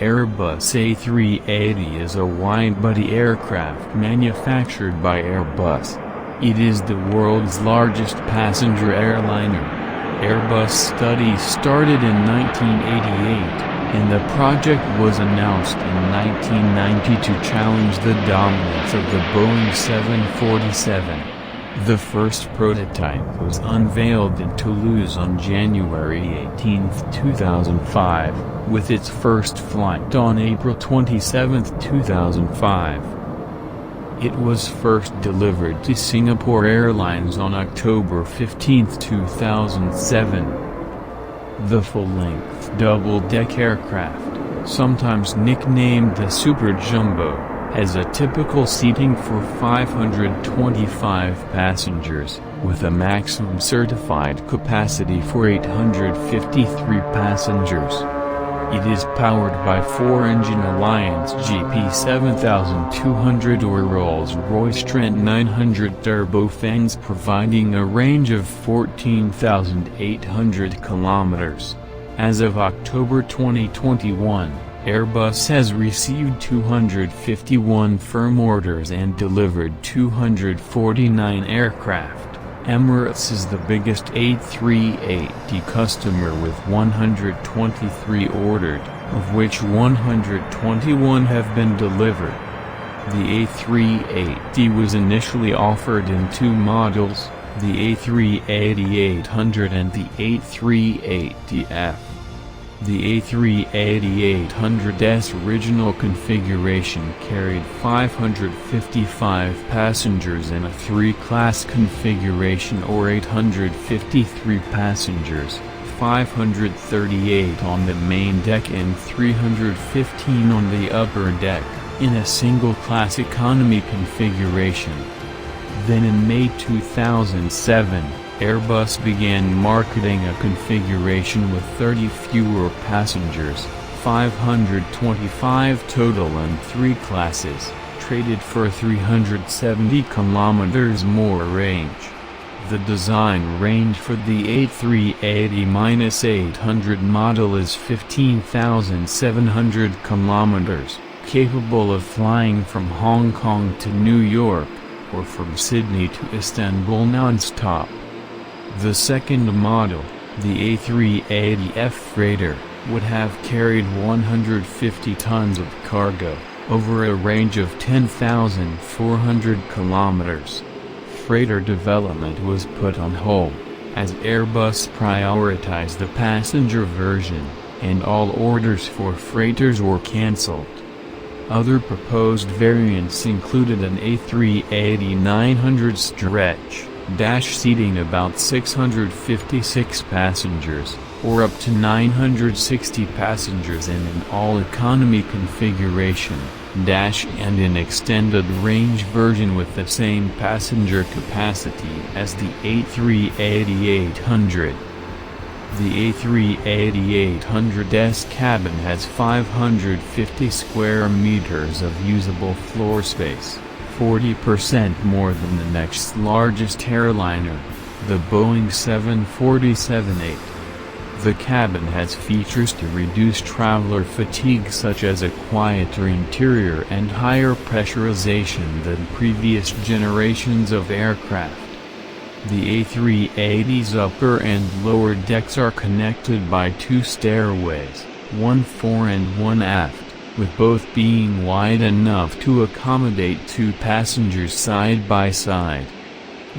Airbus A380 is a wide-body aircraft manufactured by Airbus. It is the world's largest passenger airliner. Airbus study started in 1988, and the project was announced in 1990 to challenge the dominance of the Boeing 747. The first prototype was unveiled in Toulouse on January 18, 2005, with its first flight on April 27, 2005. It was first delivered to Singapore Airlines on October 15, 2007. The full-length double-deck aircraft, sometimes nicknamed the superjumbo, has a typical seating for 525 passengers, with a maximum certified capacity for 853 passengers. It is powered by 4-engine Alliance GP7200 or Rolls-Royce Trent 900 turbofans, providing a range of 14,800 kilometers. As of October 2021, Airbus has received 251 firm orders and delivered 249 aircraft. Emirates is the biggest A380 customer with 123 ordered, of which 121 have been delivered. The A380 was initially offered in two models, the A380-800 and the A380F. The A380-800's original configuration carried 555 passengers in a 3-class configuration or 853 passengers, 538 on the main deck and 315 on the upper deck, in a single-class economy configuration. Then in May 2007, Airbus began marketing a configuration with 30 fewer passengers, 525 total and 3 classes, traded for 370 kilometers more range. The design range for the A380-800 model is 15,700 kilometers, capable of flying from Hong Kong to New York, or from Sydney to Istanbul non-stop. The second model, the A380F freighter, would have carried 150 tons of cargo, over a range of 10,400 kilometers. Freighter development was put on hold, as Airbus prioritized the passenger version, and all orders for freighters were cancelled. Other proposed variants included an A380-900 stretch seating about 656 passengers, or up to 960 passengers in an all-economy configuration, and an extended-range version with the same passenger capacity as the A380-800. The A380-800's cabin has 550 square meters of usable floor space, 40% more than the next largest airliner, the Boeing 747-8. The cabin has features to reduce traveler fatigue, such as a quieter interior and higher pressurization than previous generations of aircraft. The A380's upper and lower decks are connected by 2 stairways, one fore and one aft, with both being wide enough to accommodate 2 passengers side by side.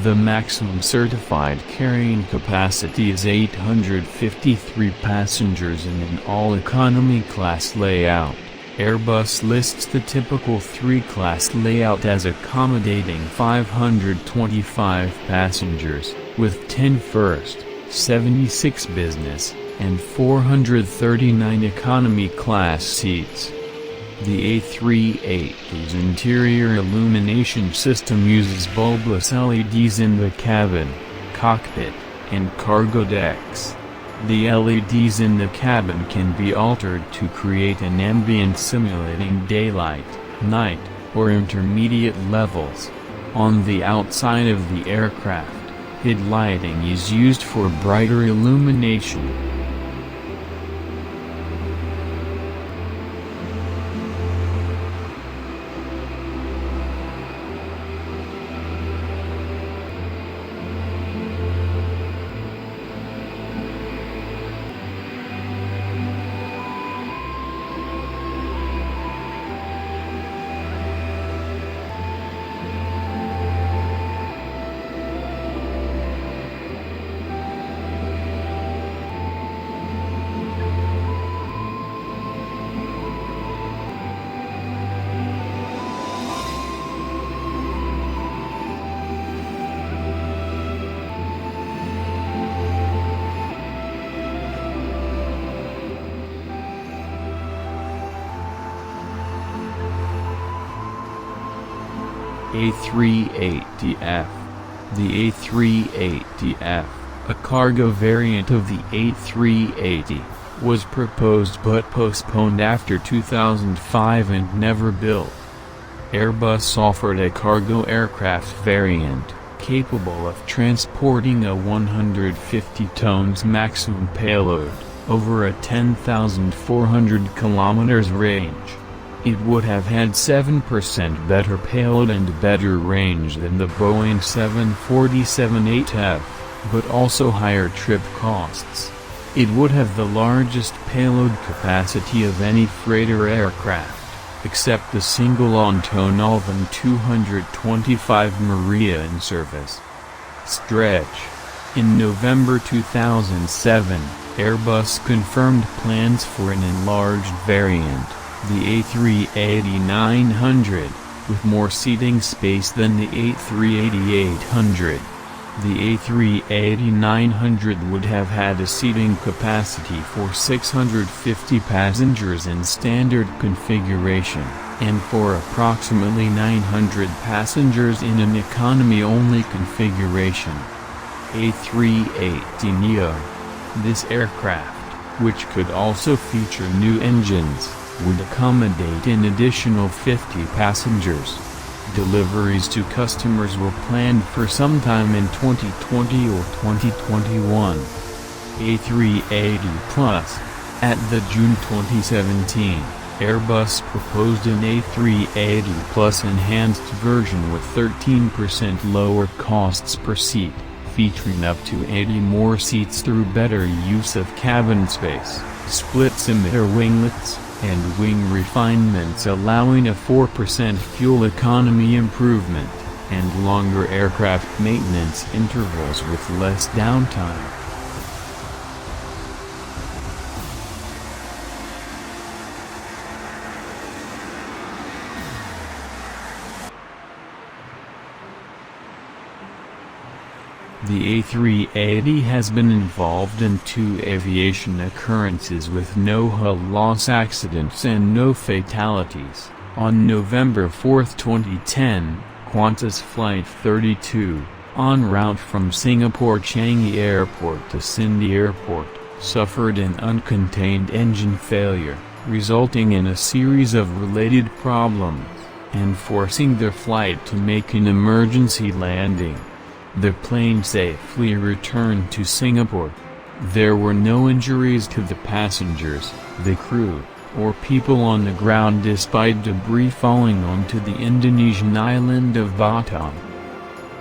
The maximum certified carrying capacity is 853 passengers in an all-economy class layout. Airbus lists the typical 3-class layout as accommodating 525 passengers, with 10 first, 76 business, and 439 economy class seats. The A380's interior illumination system uses bulbous LEDs in the cabin, cockpit, and cargo decks. The LEDs in the cabin can be altered to create an ambient simulating daylight, night, or intermediate levels. On the outside of the aircraft, HID lighting is used for brighter illumination. A380F. The A380F, a cargo variant of the A380, was proposed but postponed after 2005 and never built. Airbus offered a cargo aircraft variant, capable of transporting a 150 tons maximum payload, over a 10,400 kilometers range. It would have had 7% better payload and better range than the Boeing 747-8F, but also higher trip costs. It would have the largest payload capacity of any freighter aircraft, except the single Antonov and 225 Maria in service. Stretch. In November 2007, Airbus confirmed plans for an enlarged variant, the A380-900, with more seating space than the A380-800. The A380-900 would have had a seating capacity for 650 passengers in standard configuration, and for approximately 900 passengers in an economy-only configuration. A380neo. This aircraft, which could also feature new engines, would accommodate an additional 50 passengers. Deliveries to customers were planned for sometime in 2020 or 2021. A380 Plus. At the June 2017, Airbus proposed an A380 Plus enhanced version with 13% lower costs per seat, featuring up to 80 more seats through better use of cabin space, split scimitar winglets, and wing refinements, allowing a 4% fuel economy improvement, and longer aircraft maintenance intervals with less downtime. The A380 has been involved in 2 aviation occurrences with no hull loss accidents and no fatalities. On November 4, 2010, Qantas Flight 32, en route from Singapore Changi Airport to Sindh Airport, suffered an uncontained engine failure, resulting in a series of related problems, and forcing the flight to make an emergency landing. The plane safely returned to Singapore. There were no injuries to the passengers, the crew, or people on the ground despite debris falling onto the Indonesian island of Batam.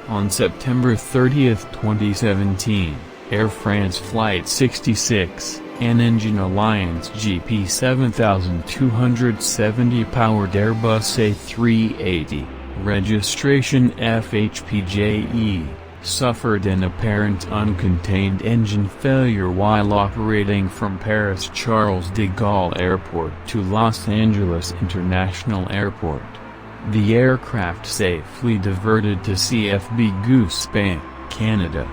On September 30, 2017, Air France Flight 66, an Engine Alliance GP 7270 powered Airbus A380, registration FHPJE, suffered an apparent uncontained engine failure while operating from Paris Charles de Gaulle Airport to Los Angeles International Airport. The aircraft safely diverted to CFB Goose Bay, Canada.